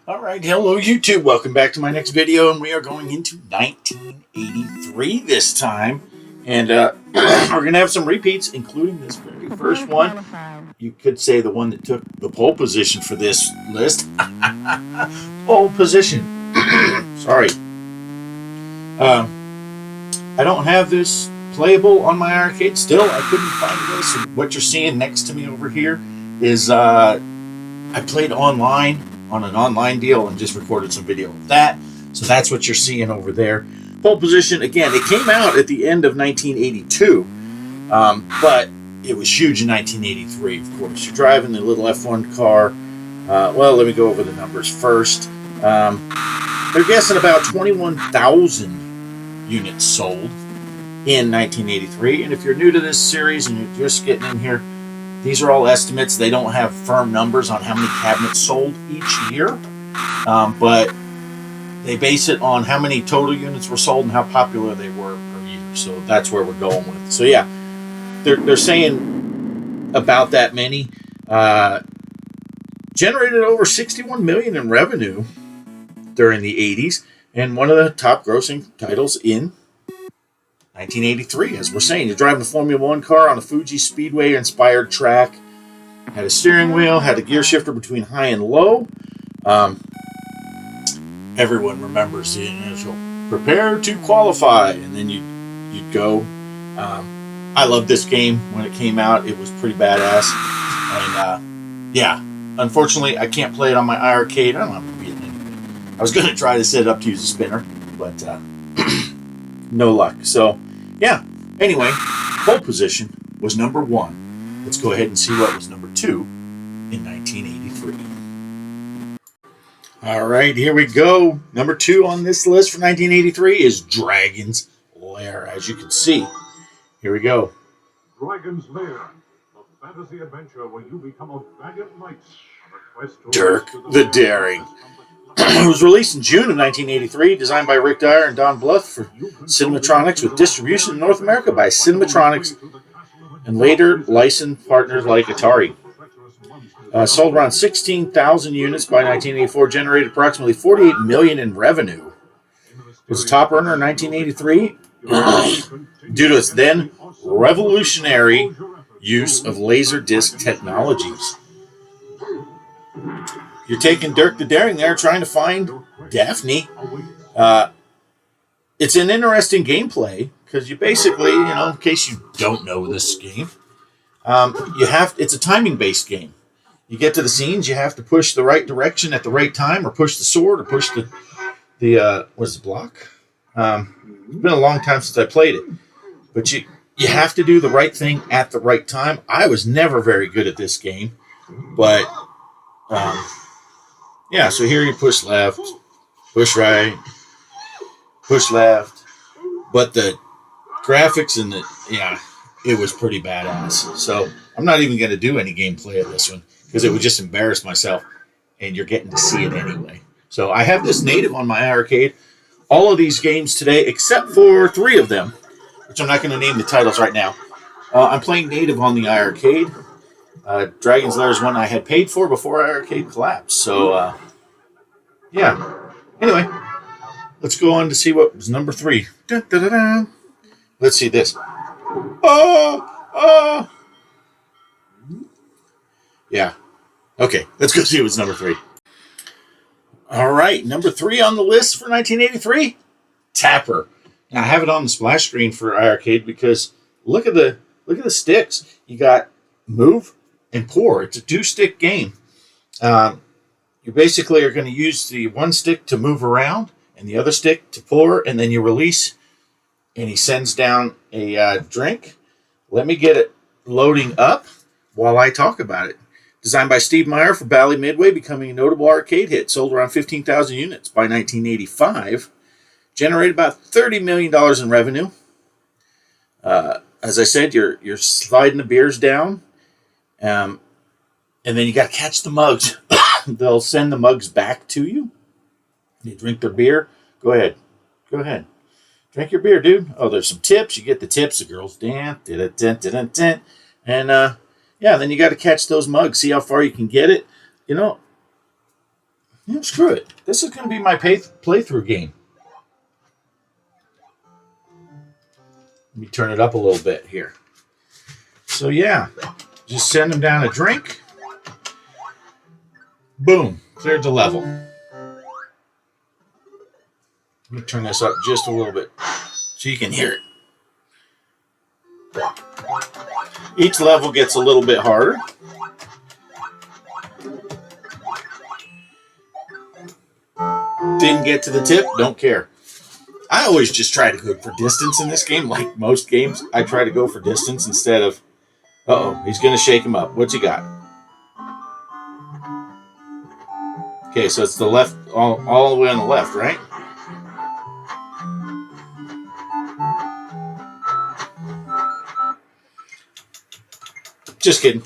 All right, hello YouTube. Welcome back to my next video, and we are going into 1983 this time, and we're gonna have some repeats, including this very first one. You could say the one that took the pole position for this list. Pole position. Sorry. I don't have this playable on my arcade still. I couldn't find this. And what you're seeing next to me over here is I played online on an online deal and just recorded some video of that. So that's what you're seeing over there. Pole position, again, it came out at the end of 1982, but it was huge in 1983, of course. You're driving the little F1 car. Well, let me go over the numbers first. They're guessing about 21,000 units sold in 1983. And if you're new to this series and you're just getting in here, these are all estimates. They don't have firm numbers on how many cabinets sold each year, but they base it on how many total units were sold and how popular they were per year. So that's where we're going with. So yeah, they're saying about that many. Generated over 61 million in revenue during the 80s, and one of the top grossing titles in 1983, as we're saying. You're driving a Formula One car on a Fuji Speedway-inspired track. Had a steering wheel, had a gear shifter between high and low. Everyone remembers the initial "prepare to qualify," and then you'd go. I loved this game when it came out. It was pretty badass, and yeah. Unfortunately, I can't play it on my iiRcade. I don't have to beat it anyway. I was going to try to set it up to use a spinner, but no luck. So, yeah. Anyway, pole position was number 1. Let's go ahead and see what was number 2 in 1983. All right, here we go. Number 2 on this list for 1983 is Dragon's Lair, as you can see. Here we go. Dragon's Lair, a fantasy adventure where you become a valiant knight. Dirk the Daring. It was released in June of 1983, designed by Rick Dyer and Don Bluth for Cinematronics, with distribution in North America by Cinematronics and later licensed partners like Atari. Sold around 16,000 units by 1984, generated approximately 48 million in revenue. It was a top earner in 1983 due to its then revolutionary use of laser disc technologies. You're taking Dirk the Daring there, trying to find Daphne. It's an interesting gameplay because you basically, in case you don't know this game, it's a timing-based game. You get to the scenes, you have to push the right direction at the right time, or push the sword, or push the block? It's been a long time since I played it, but you have to do the right thing at the right time. I was never very good at this game, but yeah, so here you push left, push right, push left. But the graphics and it was pretty badass. So I'm not even going to do any gameplay of this one because it would just embarrass myself, and you're getting to see it anyway. So I have this native on my iiRcade. All of these games today, except for 3 of them, which I'm not going to name the titles right now. I'm playing native on the iiRcade. Dragon's Lair is one I had paid for before iiRcade collapsed. So, yeah. Anyway, let's go on to see what was number 3. Dun, dun, dun, dun. Let's see this. Yeah. Okay, let's go see what's number 3. All right, number 3 on the list for 1983, Tapper. Now, I have it on the splash screen for iiRcade because look at the sticks. You got move and pour. It's a 2-stick game. You basically are going to use the one stick to move around and the other stick to pour, and then you release, and he sends down a drink. Let me get it loading up while I talk about it. Designed by Steve Meyer for Bally Midway, becoming a notable arcade hit. Sold around 15,000 units by 1985. Generated about $30 million in revenue. As I said, you're sliding the beers down. And then you got to catch the mugs. They'll send the mugs back to you. You drink their beer. Go ahead. Drink your beer, dude. Oh, there's some tips. You get the tips. The girls dance. And, yeah, then you got to catch those mugs. See how far you can get it. Screw it. This is going to be my playthrough game. Let me turn it up a little bit here. So yeah, just send them down a drink. Boom, cleared the level. Let me turn this up just a little bit so you can hear it. Each level gets a little bit harder. Didn't get to the tip, don't care. I always just try to go for distance in this game. Like most games, I try to go for distance instead of, uh-oh, he's going to shake him up. What's he got? Okay, so it's the left, all the way on the left, right? Just kidding.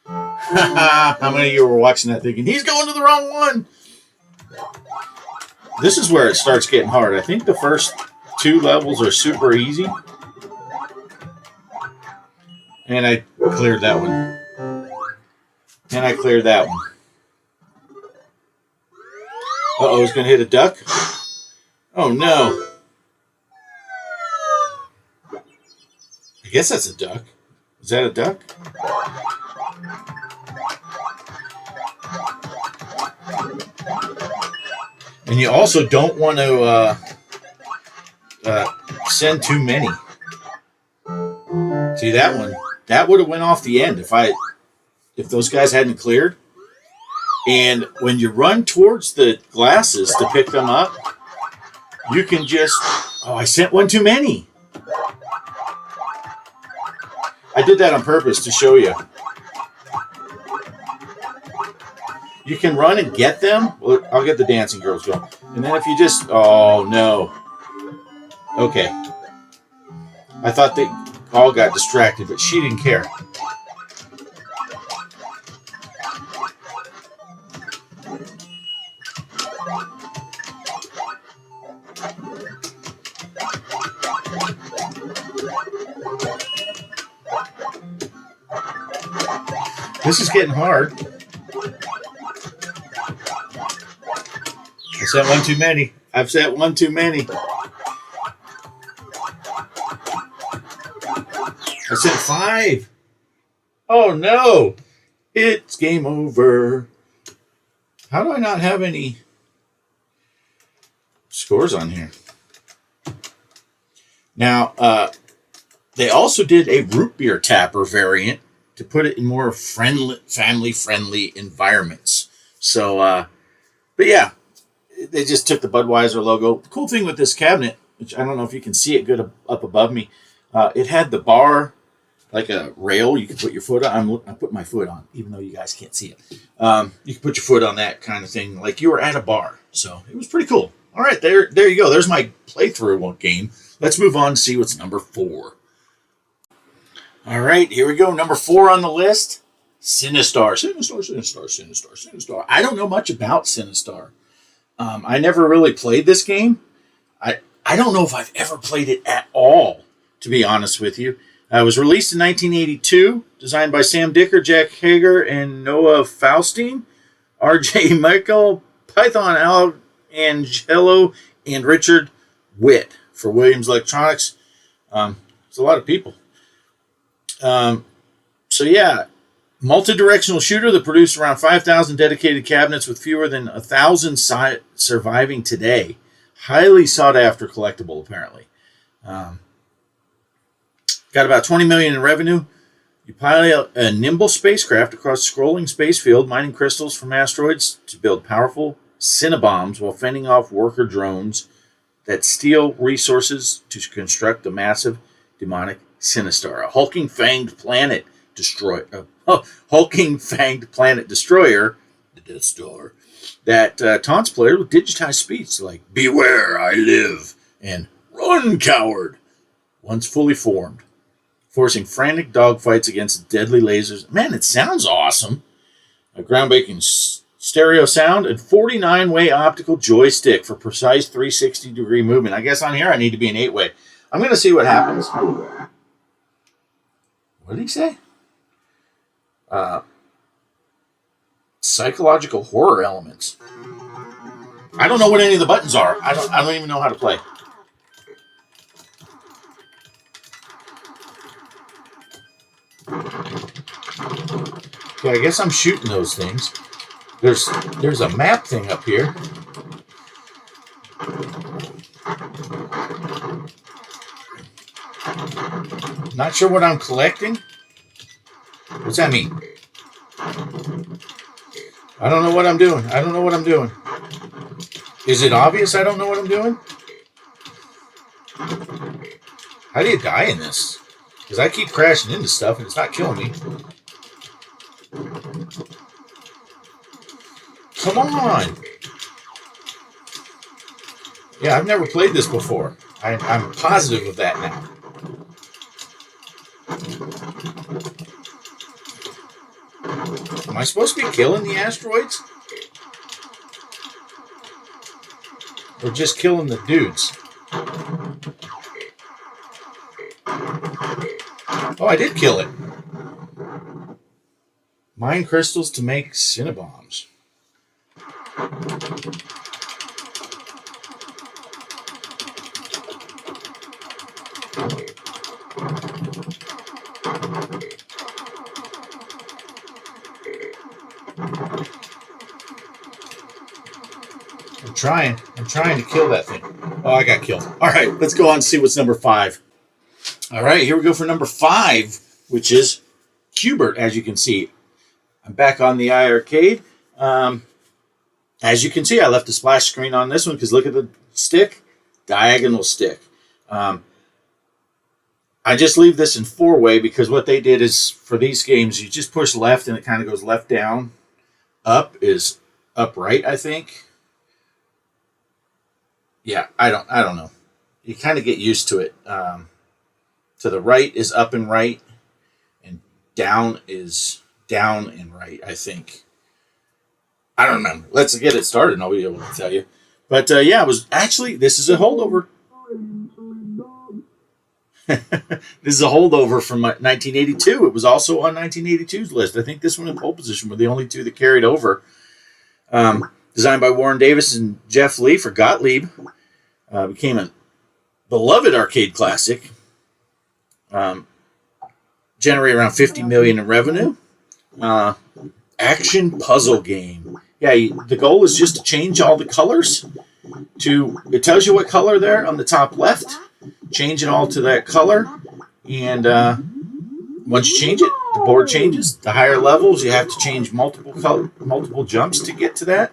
How many of you were watching that thinking, he's going to the wrong one? This is where it starts getting hard. I think the first 2 levels are super easy. And I cleared that one. And I cleared that one. Uh-oh, he's going to hit a duck? Oh, no. I guess that's a duck. Is that a duck? And you also don't want to send too many. See that one? That would have went off the end if those guys hadn't cleared. And when you run towards the glasses to pick them up, you can just, I sent one too many. I did that on purpose to show you. You can run and get them. Well, I'll get the dancing girls going. And then if you just, oh no. Okay. I thought they all got distracted, but she didn't care. This is getting hard. I sent one too many. I've sent one too many. I sent 5. Oh no. It's game over. How do I not have any scores on here? Now, they also did a root beer tapper variant to put it in more family-friendly environments. So, but yeah, they just took the Budweiser logo. The cool thing with this cabinet, which I don't know if you can see it good up above me, it had the bar, like a rail you could put your foot on. I put my foot on, even though you guys can't see it. You can put your foot on that kind of thing, like you were at a bar. So it was pretty cool. All right, there you go. There's my playthrough game. Let's move on to see what's number 4. All right, here we go. Number 4 on the list, Sinistar. Sinistar. I don't know much about Sinistar. I never really played this game. I don't know if I've ever played it at all, to be honest with you. It was released in 1982, designed by Sam Dicker, Jack Hager, and Noah Faustine, R.J. Michael, Python Al Angelo, and Richard Witt for Williams Electronics. It's a lot of people. So yeah, multi-directional shooter that produced around 5,000 dedicated cabinets with fewer than 1,000 surviving today. Highly sought after collectible, apparently. Got about 20 million in revenue. You pilot a nimble spacecraft across a scrolling space field, mining crystals from asteroids to build powerful Cinnebombs while fending off worker drones that steal resources to construct the massive demonic Sinistar, a hulking fanged planet destroyer, the Death Star, that taunts players with digitized speech like "Beware, I live" and "Run, coward." Once fully formed, forcing frantic dogfights against deadly lasers. Man, it sounds awesome. A groundbreaking stereo sound and 49-way optical joystick for precise 360-degree movement. I guess on here I need to be an 8-way. I'm going to see what happens. What did he say? Psychological horror elements. I don't know what any of the buttons are. I don't even know how to play. Okay, I guess I'm shooting those things. There's a map thing up here. Not sure what I'm collecting. What's that mean? I don't know what I'm doing. I don't know what I'm doing. Is it obvious I don't know what I'm doing? How do you die in this? Because I keep crashing into stuff and it's not killing me. Come on! Yeah, I've never played this before. I'm positive of that now. Am I supposed to be killing the asteroids? Or just killing the dudes? Oh, I did kill it. Mine crystals to make Cinnabombs. I'm trying to kill that thing. Oh, I got killed. All right, let's go on and see what's number 5. All right, here we go for number 5, which is Q*bert. As you can see, I'm back on the iiRcade. As you can see, I left a splash screen on this one because look at the stick, diagonal stick. I just leave this in 4-way because what they did is for these games, you just push left and it kind of goes left down. Up is upright, I think. Yeah, I don't know. You kind of get used to it. To the right is up and right, and down is down and right, I think. I don't remember. Let's get it started and I'll be able to tell you. But yeah, it was actually, this is a holdover. This is a holdover from 1982. It was also on 1982's list. I think this one in pole position were the only two that carried over. Designed by Warren Davis and Jeff Lee for Gottlieb. Became a beloved arcade classic. Generated around $50 million in revenue. Action puzzle game. Yeah, the goal is just to change all the colors. It tells you what color there on the top left. Change it all to that color. And once you change it, the board changes. The higher levels, you have to change multiple jumps to get to that.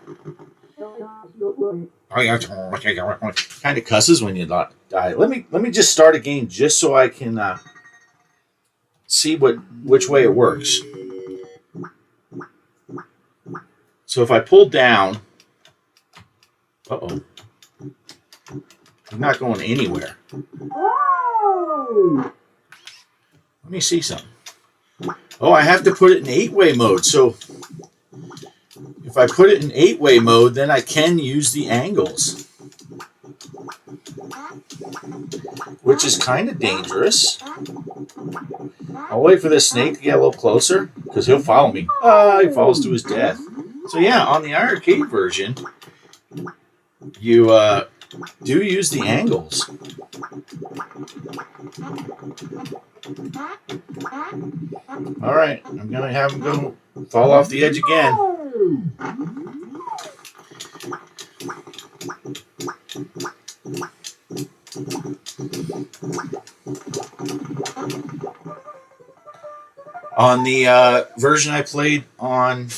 Kind of cusses when you die. Let me just start again just so I can see which way it works. So if I pull down, I'm not going anywhere. Let me see something. Oh, I have to put it in 8-way mode. So if I put it in 8-way mode, then I can use the angles, which is kind of dangerous. I'll wait for this snake to get a little closer because he'll follow me. He falls to his death. So yeah, on the iiRcade version, you do use the angles. All right, I'm going to have him go fall off the edge again. On the version I played on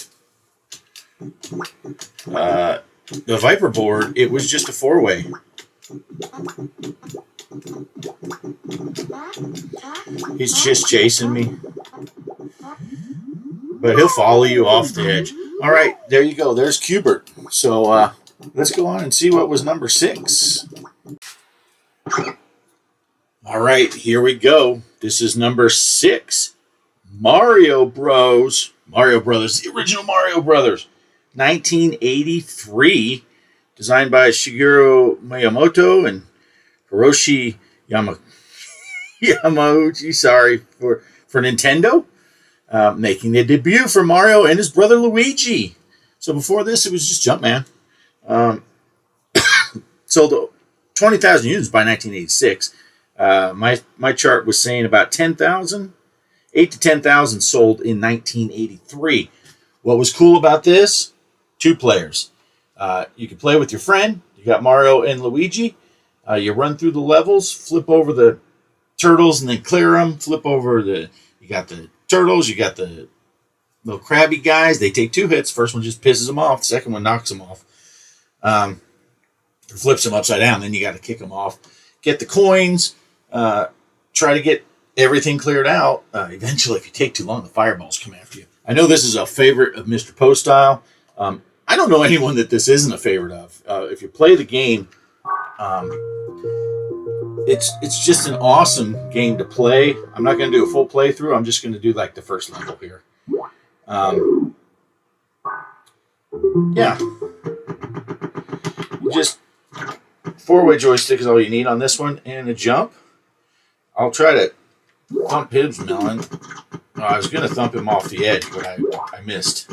the Viper board, it was just a 4-way. He's just chasing me. But he'll follow you off the edge. All right, there you go. There's Q*bert. So let's go on and see what was number 6. All right, here we go. This is number 6. Mario Bros. Mario Brothers, the original Mario Brothers. 1983. Designed by Shigeru Miyamoto and Hiroshi Yamauchi, sorry, for Nintendo. Making their debut for Mario and his brother Luigi. So before this, it was just Jumpman. Sold 20,000 units by 1986. My chart was saying about 10,000, 8 to 10,000 sold in 1983. What was cool about this? 2 players. You can play with your friend. You got Mario and Luigi. You run through the levels, flip over the turtles, and then clear them. Flip over you got the turtles. You got the little crabby guys. They take 2 hits. First one just pisses them off. The second one knocks them off. Flips them upside down. Then you got to kick them off. Get the coins. Try to get everything cleared out. Eventually, if you take too long, the fireballs come after you. I know this is a favorite of Mr. Post Style. I don't know anyone that this isn't a favorite of. If you play the game, it's just an awesome game to play. I'm not going to do a full playthrough. I'm just going to do like the first level here. Yeah. Just 4-way joystick is all you need on this one, and a jump. I'll try to thump his melon. I was going to thump him off the edge, but I missed.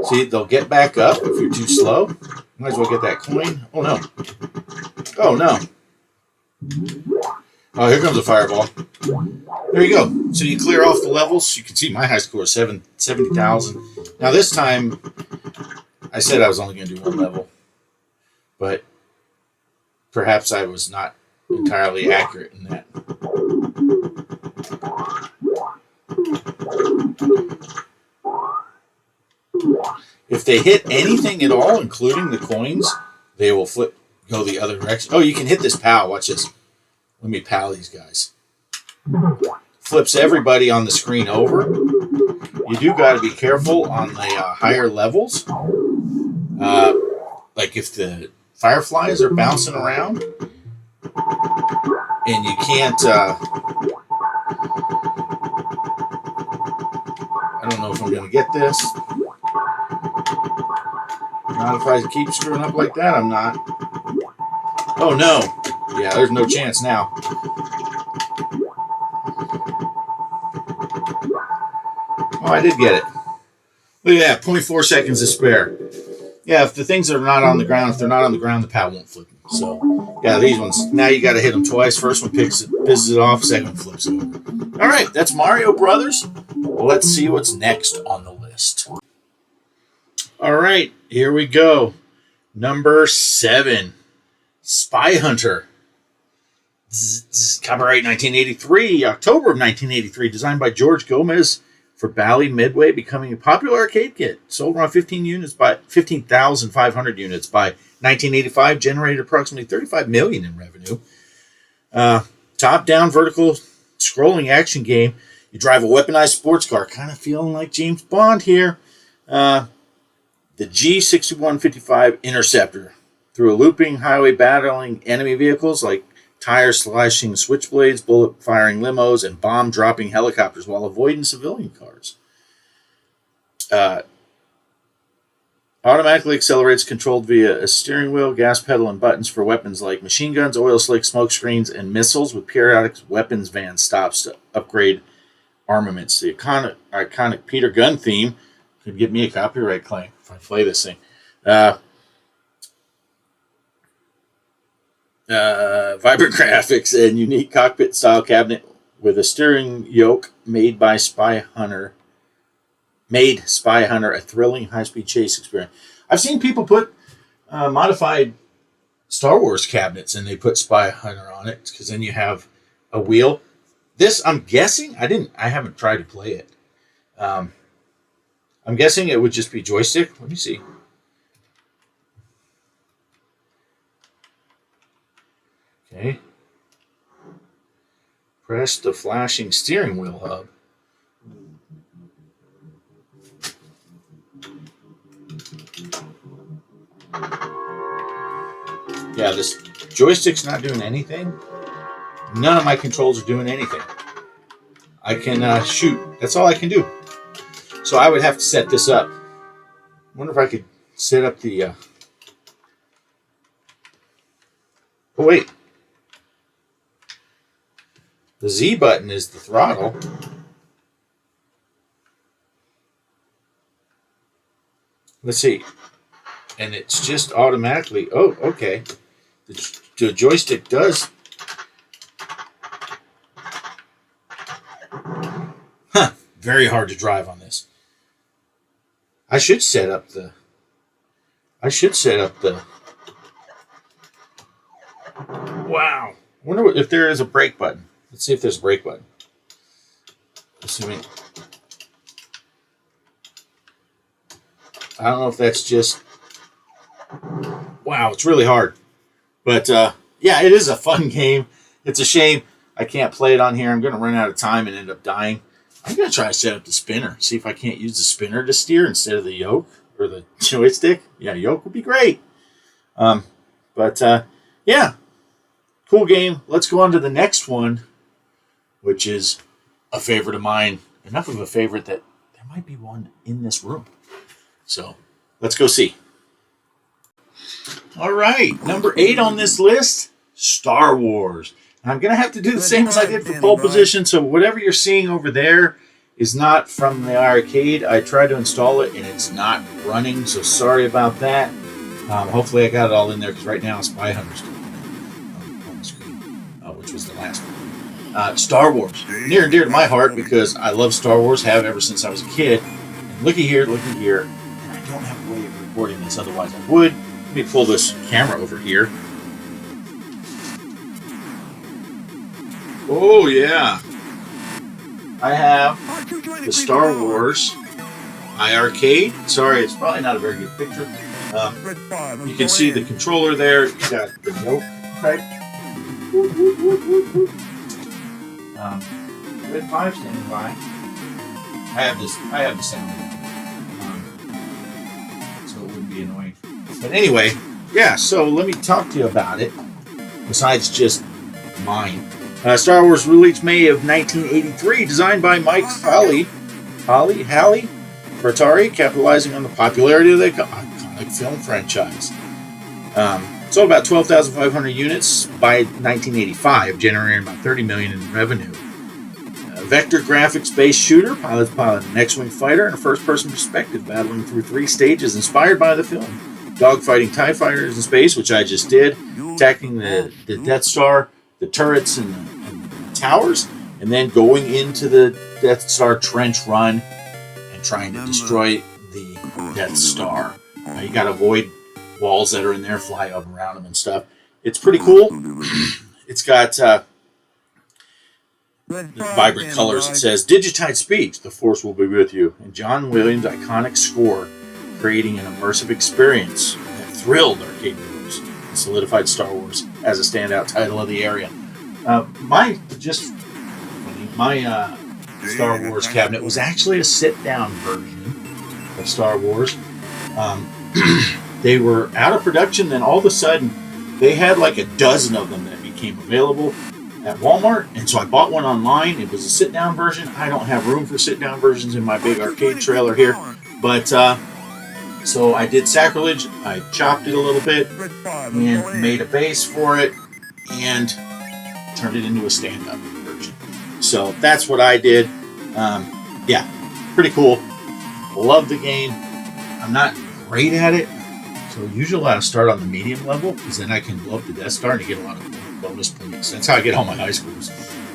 See, they'll get back up if you're too slow. Might as well get that coin. Oh, no. Oh, no. Oh, here comes a fireball. There you go. So you clear off the levels. You can see my high score is 70,000. Now, this time, I said I was only going to do 1 level. But perhaps I was not entirely accurate in that. If they hit anything at all, including the coins, they will go the other direction. Oh, you can hit this POW. Watch this. Let me POW these guys. Flips everybody on the screen over. You do got to be careful on the higher levels. Like if the fireflies are bouncing around and you can't... I don't know if I'm going to get this. Not if I keep screwing up like that, I'm not. Oh, no. Yeah, there's no chance now. Oh, I did get it. Look at that, 0.4 seconds to spare. Yeah, if the things are not on the ground, if they're not on the ground, the pad won't flip them. So, yeah, these ones, now you got to hit them twice. First one pisses it off, second one flips it over. All right, that's Mario Brothers. Let's see what's next on the list. All right, here we go. Number 7, Spy Hunter. Copyright 1983, October of 1983, designed by George Gomez for Bally Midway, becoming a popular arcade kit. Sold around 15,500 units by 1985, generated approximately $35 million in revenue. Top-down vertical scrolling action game. You drive a weaponized sports car, kind of feeling like James Bond here. The G6155 Interceptor. Through a looping highway battling enemy vehicles like tire-slashing switchblades, bullet-firing limos, and bomb-dropping helicopters while avoiding civilian cars. Automatically accelerates, controlled via a steering wheel, gas pedal, and buttons for weapons like machine guns, oil slicks, smoke screens, and missiles, with periodic weapons van stops to upgrade armaments. The iconic Peter Gunn theme could get me a copyright claim if I play this thing. Vibrant graphics and unique cockpit-style cabinet with a steering yoke made Spy Hunter a thrilling high-speed chase experience. I've seen people put modified Star Wars cabinets and they put Spy Hunter on it because then you have a wheel. This, I'm guessing, I haven't tried to play it. I'm guessing it would just be joystick. Let me see. Okay. Press the flashing steering wheel hub. Yeah, this joystick's not doing anything. None of my controls are doing anything. I can shoot. That's all I can do. So I would have to set this up. Wonder if I could set up the... Oh, wait. The Z button is the throttle. Let's see. And it's just automatically, oh, okay. The joystick does. Huh. Very hard to drive on this. I should set up the. Wow. I wonder if there is a brake button. Let's see if there's a brake button. Assuming. I don't know if that's just. Wow, it's really hard. But yeah, it is a fun game. It's a shame I can't play it on here. I'm going to run out of time and end up dying. I'm going to try to set up the spinner. See if I can't use the spinner to steer instead of the yoke or the joystick. Yeah, yoke would be great. Yeah, cool game. Let's go on to the next one, which is a favorite of mine. Enough of a favorite that there might be one in this room. So let's go see. All right, number 8 on this list, Star Wars. And I'm going to have to do the same as I did for pole position, so whatever you're seeing over there is not from the iiRcade. I tried to install it, and it's not running, so sorry about that. Hopefully I got it all in there, because right now Spy Hunter's on the screen, which was the last one. Star Wars, near and dear to my heart, because I love Star Wars, have ever since I was a kid. And looky here, and I don't have a way of recording this, otherwise I would. Let me pull this camera over here. Oh, yeah. I have the Star Wars iiRcade. Sorry, it's probably not a very good picture. You can see the controller there. You got the note type. Red 5 standing by. I have the sound. So it wouldn't be annoying. But anyway, yeah, so let me talk to you about it, besides just mine. Star Wars released May of 1983, designed by Mike Halley for Atari, capitalizing on the popularity of the iconic film franchise. Sold about 12,500 units by 1985, generating about $30 million in revenue. Vector graphics-based shooter, pilots pilot an X-Wing fighter in a first-person perspective, battling through 3 stages inspired by the film. Dogfighting TIE fighters in space, which I just did, attacking the Death Star, the turrets and the towers, and then going into the Death Star trench run and trying to destroy the Death Star. You got to avoid walls that are in there, fly up around them and stuff. It's pretty cool. It's got vibrant colors. It says, "Digitized speech, the Force will be with you." And John Williams' iconic score, creating an immersive experience that thrilled arcade viewers and solidified Star Wars as a standout title of the area. My Star Wars cabinet was actually a sit-down version of Star Wars. They were out of production, then all of a sudden they had like a dozen of them that became available at Walmart, and so I bought one online. It was a sit-down version. I don't have room for sit-down versions in my big arcade trailer here, but so I did sacrilege. I chopped it a little bit and made a base for it and turned it into a stand-up version. So that's what I did. Yeah, pretty cool. Love the game. I'm not great at it, so usually I start on the medium level, because then I can blow up the Death Star and get a lot of bonus points. That's how I get all my high schools,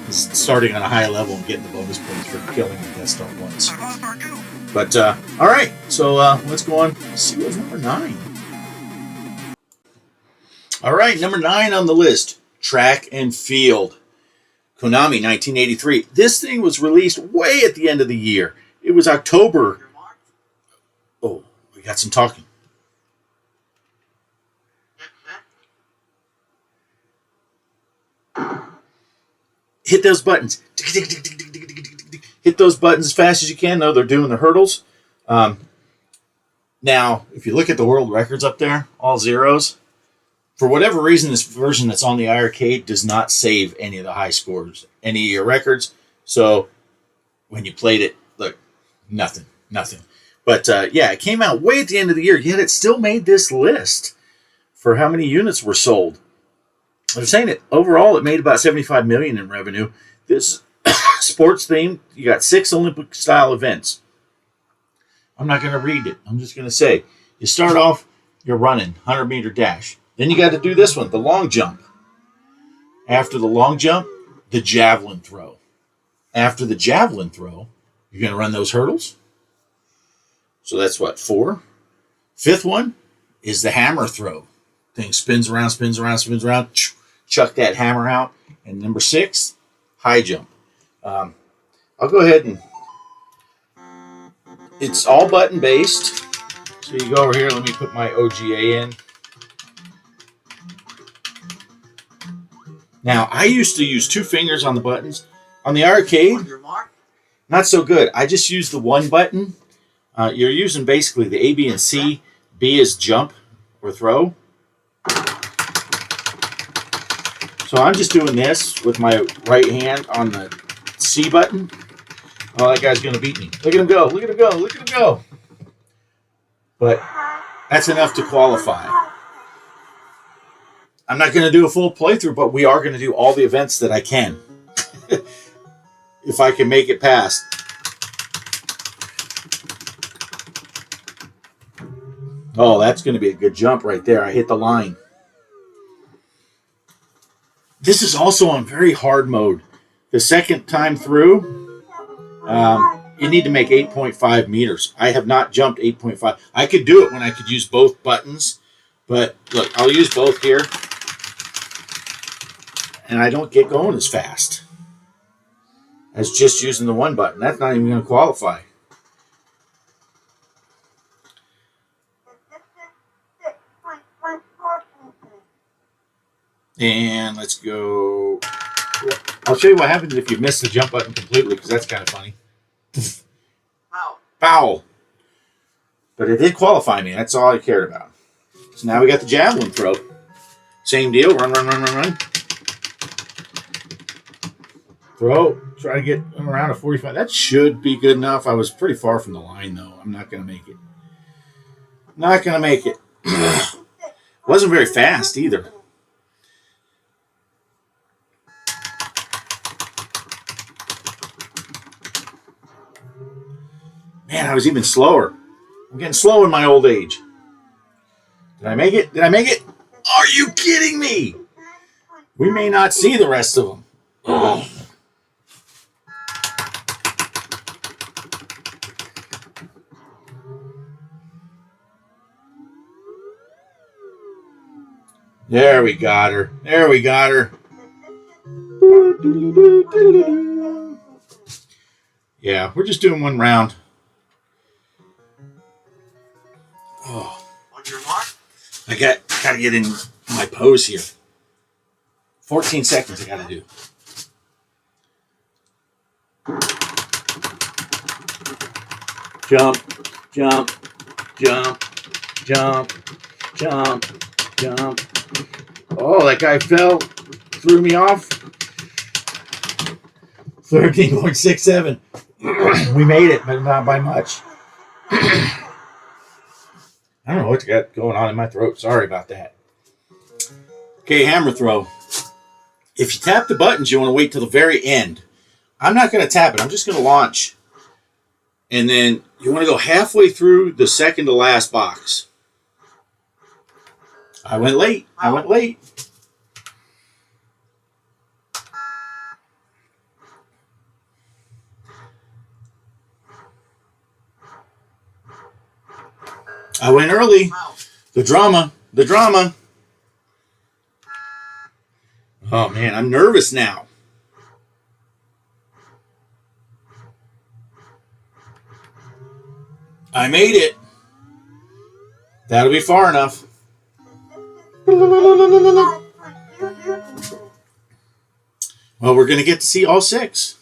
is starting on a high level and getting the bonus points for killing the Death Star once. But, all right, so let's go on. Let's see what's number 9. All right, number 9 on the list, Track and Field. Konami, 1983. This thing was released way at the end of the year. It was October. Oh, we got some talking. Hit those buttons. Hit those buttons as fast as you can. No, they're doing the hurdles. Now, if you look at the world records up there, all zeros, for whatever reason, this version that's on the iiRcade does not save any of the high scores, any of your records. So when you played it, look, nothing. But yeah, it came out way at the end of the year, yet it still made this list for how many units were sold. They're saying that overall it made about $75 million in revenue. This sports theme, you got 6 Olympic style events. I'm not going to read it. I'm just going to say, you start off, you're running 100-meter dash. Then you got to do this one, the long jump. After the long jump, the javelin throw. After the javelin throw, you're going to run those hurdles. So that's what, 4? Fifth one is the hammer throw. Thing spins around, spins around, spins around. Chuck that hammer out. And number 6, high jump. I'll go ahead and it's all button based. So you go over here. Let me put my OGA in. Now, I used to use 2 fingers on the buttons. On the iiRcade, not so good. I just use the one button. You're using basically the A, B, and C. B is jump or throw. So I'm just doing this with my right hand on the C button. Oh, that guy's going to beat me. Look at him go. Look at him go. Look at him go. But that's enough to qualify. I'm not going to do a full playthrough, but we are going to do all the events that I can. If I can make it past. Oh, that's going to be a good jump right there. I hit the line. This is also on very hard mode. The second time through, you need to make 8.5 meters. I have not jumped 8.5. I could do it when I could use both buttons. But look, I'll use both here. And I don't get going as fast as just using the one button. That's not even going to qualify. And let's go. I'll show you what happens if you miss the jump button completely, because that's kind of funny. Foul. Foul. But it did qualify me. That's all I cared about. So now we got the javelin throw. Same deal. Run, run, run, run, run. Throw. Try to get him around a 45. That should be good enough. I was pretty far from the line, though. I'm not going to make it. Not going to make it. Wasn't very fast either. Man, I was even slower. I'm getting slow in my old age. Did I make it? Did I make it? Are you kidding me? We may not see the rest of them. Oh. There we got her. There we got her. Yeah, we're just doing one round. Oh. On your mark. I gotta get in my pose here. 14 seconds I gotta do. Jump, jump, jump, jump, jump, jump. Oh, that guy fell. Threw me off. 13.67. We made it, but not by much. I don't know what you got going on in my throat. Sorry about that. Okay, hammer throw. If you tap the buttons, you want to wait till the very end. I'm not going to tap it. I'm just going to launch. And then you want to go halfway through the second to last box. I went late. I went late. I went early. The drama. The drama. Oh, man. I'm nervous now. I made it. That'll be far enough. Well, we're going to get to see all 6.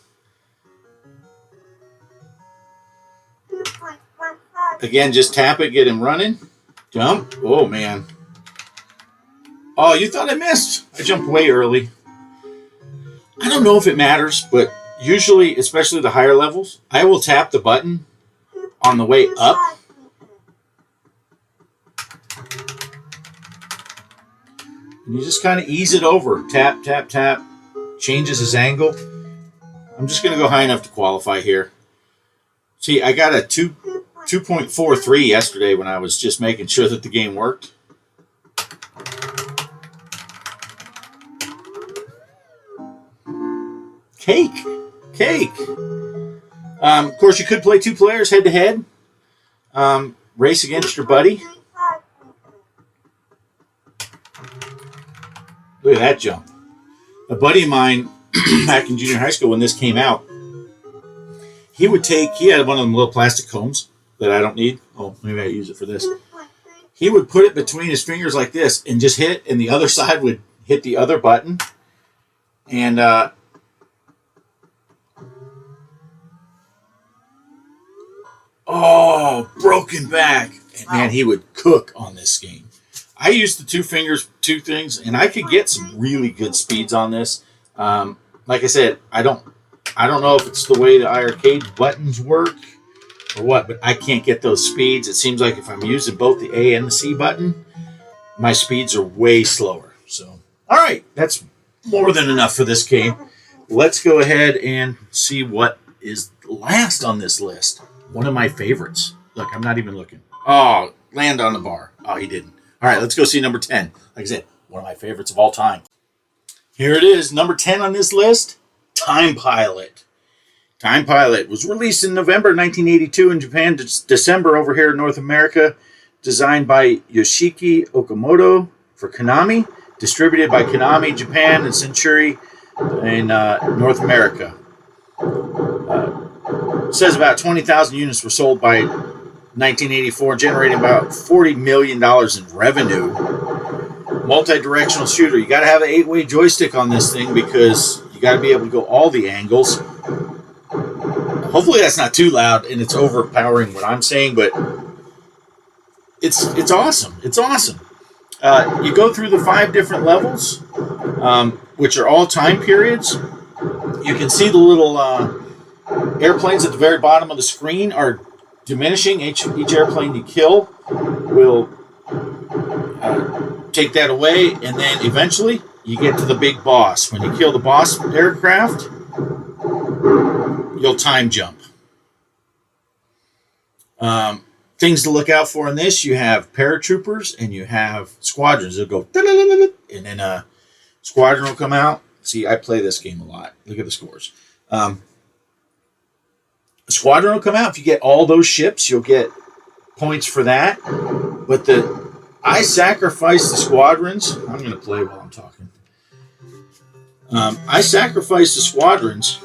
Again, just tap it, get him running. Jump. Oh, man. Oh, you thought I missed. I jumped way early. I don't know if it matters, but usually, especially the higher levels, I will tap the button on the way up. And you just kind of ease it over. Tap, tap, tap. Changes his angle. I'm just going to go high enough to qualify here. See, I got a 2 2.43 yesterday when I was just making sure that the game worked. Cake. Of course, you could play 2 players head to head. Race against your buddy. Look at that jump. A buddy of mine back in junior high school when this came out, he had one of them little plastic combs that I don't need. Oh, maybe I use it for this. He would put it between his fingers like this and just hit, and the other side would hit the other button. And broken back. And man, he would cook on this game. I used the 2 things, and I could get some really good speeds on this. Like I said, I don't know if it's the way the iiRcade buttons work or what, but I can't get those speeds. It seems like if I'm using both the A and the C button, my speeds are way slower. So, all right, that's more than enough for this game. Let's go ahead and see what is last on this list. One of my favorites. Look, I'm not even looking. Oh, land on the bar. Oh, he didn't. All right, let's go see number 10. Like I said, one of my favorites of all time. Here it is, number 10 on this list, Time Pilot. Time Pilot was released in November 1982 in Japan, December over here in North America, designed by Yoshiki Okamoto for Konami, distributed by Konami Japan and Century in North America. It says about 20,000 units were sold by 1984, generating about $40 million in revenue. Multi-directional shooter. You got to have an 8-way joystick on this thing because you got to be able to go all the angles. Hopefully that's not too loud and it's overpowering what I'm saying, but it's awesome. It's awesome. You go through the 5 different levels, which are all time periods. You can see the little airplanes at the very bottom of the screen are diminishing. Each airplane you kill will take that away, and then eventually you get to the big boss. When you kill the boss aircraft, you'll time jump. Things to look out for in this, you have paratroopers and you have squadrons. They'll go, and then a squadron will come out. See, I play this game a lot. Look at the scores. A squadron will come out. If you get all those ships, you'll get points for that. But I sacrificed the squadrons. I'm going to play while I'm talking. I sacrificed the squadrons.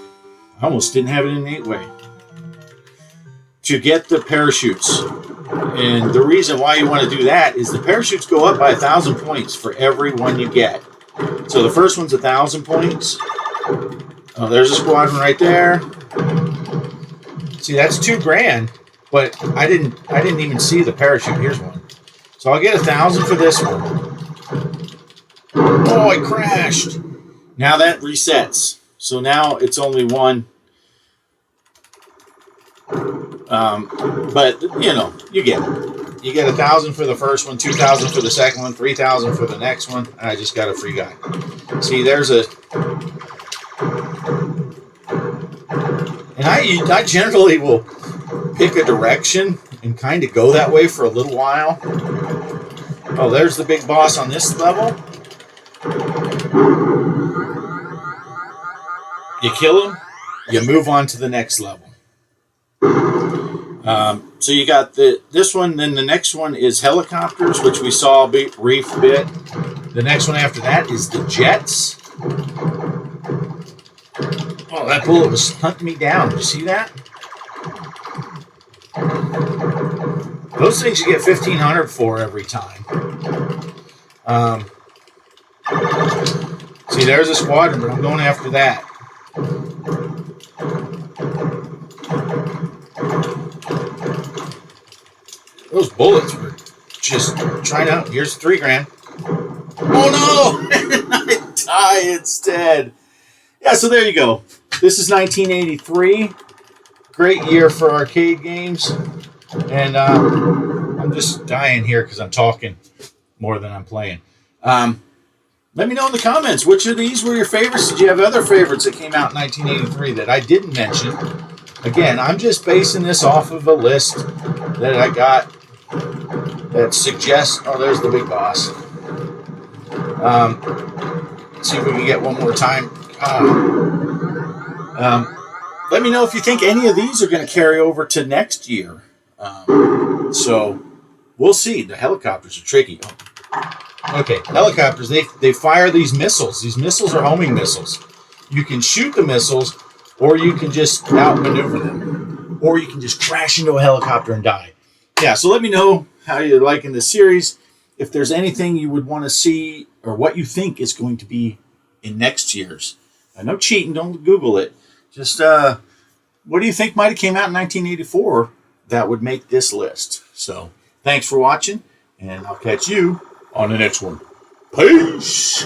I almost didn't have it in the 8-way. To get the parachutes. And the reason why you want to do that is the parachutes go up by 1,000 points for every one you get. So the first one's 1,000 points. Oh, there's a squadron right there. See, that's $2,000, but I didn't even see the parachute. Here's one. So I'll get 1,000 for this one. Oh, I crashed. Now that resets. So now it's only one. But you get it. You get 1,000 for the first one, 2,000 for the second one, 3,000 for the next one. I just got a free guy. See, there's a. And I generally will pick a direction and kind of go that way for a little while. Oh, there's the big boss on this level. You kill him, you move on to the next level. So you got this one, then the next one is helicopters, which we saw a brief bit. The next one after that is the jets. Oh, that bullet was hunting me down. Did you see that? Those things you get 1,500 for every time. See, there's a squadron, but I'm going after that. Those bullets were just trying out. Here's $3,000. Oh no! I die instead. Yeah, so there you go. This is 1983. Great year for arcade games. And I'm just dying here because I'm talking more than I'm playing. Let me know in the comments, which of these were your favorites? Did you have other favorites that came out in 1983 that I didn't mention? Again, I'm just basing this off of a list that I got that suggests. Oh, there's the big boss. Let's see if we can get one more time. Let me know if you think any of these are going to carry over to next year. So we'll see. The helicopters are tricky. Okay, helicopters, they fire these missiles. These missiles are homing missiles. You can shoot the missiles, or you can just outmaneuver them. Or you can just crash into a helicopter and die. Yeah, so let me know how you're liking this series. If there's anything you would want to see, or what you think is going to be in next year's. No cheating, don't Google it. Just, what do you think might have came out in 1984 that would make this list? So, thanks for watching, and I'll catch you on the next one. Peace!